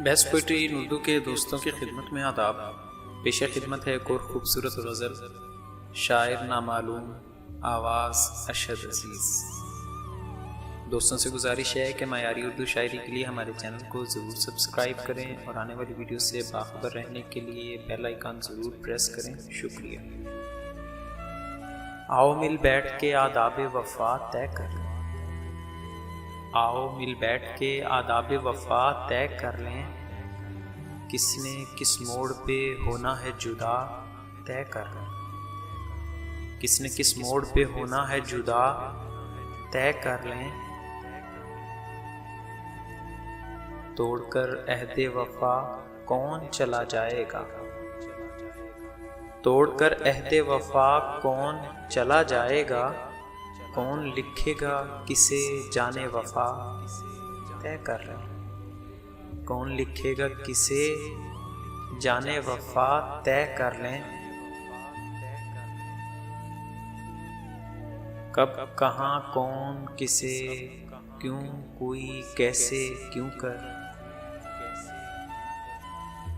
Best poetry ان اردو کے دوستوں کی خدمت میں آداب. پیش خدمت ہے ایک اور خوبصورت غزل. شاعر نامعلوم، آواز اشد عزیز. دوستوں سے گزارش ہے کہ معیاری اردو شاعری کے لیے ہمارے چینل کو ضرور سبسکرائب کریں اور آنے والی ویڈیو سے باخبر رہنے کے لیے بیل آئیکن ضرور پریس کریں. شکریہ. آؤ مل بیٹھ کے آداب وفا طے کر لیں. آؤ مل بیٹھ کے آداب وفا طے کر لیں. کس نے کس موڑ پہ ہونا ہے جدا طے کر لیں. کس نے کس موڑ پہ ہونا ہے جدا طے کر لیں. توڑ کر عہد وفا کون چلا جائے گا. توڑ کر عہد وفا کون چلا جائے گا. کون لکھے گا کسے جانے وفا طے کر لیں. کون لکھے گا کسے جانے وفا طے کر لیں. کب کہاں کون کسے کیوں کوئی کیسے کیوں کر.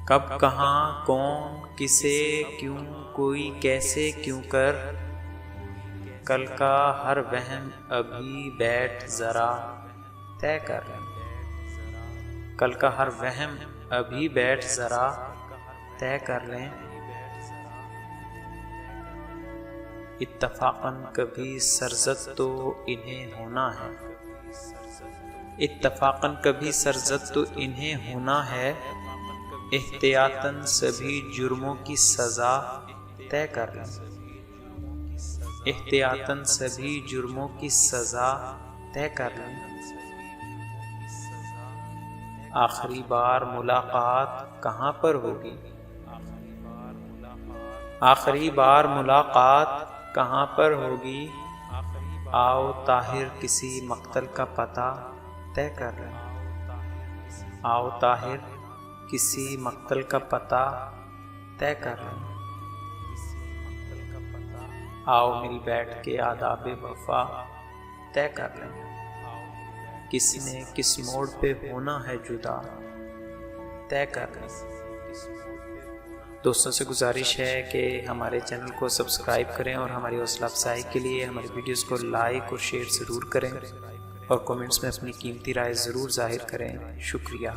کب کہاں کون کسے کیوں کوئی کیسے کیوں کر. کل کا ہر وہم ابھی بیٹھ ذرا طے کر لیں. کل کا ہر وہم ابھی بیٹھ ذرا طے کر لیں. اتفاقاً کبھی سرزد تو انہیں ہونا ہے. اتفاقاً کبھی سرزد تو انہیں ہونا ہے. احتیاطاً سبھی جرموں کی سزا طے کر لیں. احتیاطاً سبھی جرموں کی سزا طے کر لیں. آخری بار ملاقات کہاں پر ہوگی. آخری بار ملاقات کہاں پر ہوگی. آؤ طاہر کسی مقتل کا پتہ طے کر لیں. آؤ طاہر کسی مقتل کا پتہ طے کر لیں. آؤ مل بیٹھ کے آداب وفا طے کر لیں. کس نے کس موڑ پہ ہونا ہے جدا طے کر لیں. دوستوں سے گزارش ہے کہ ہمارے چینل کو سبسکرائب کریں اور ہماری حوصلہ افزائی کے لیے ہماری ویڈیوز کو لائک اور شیئر ضرور کریں اور کومنٹس میں اپنی قیمتی رائے ضرور ظاہر کریں. شکریہ.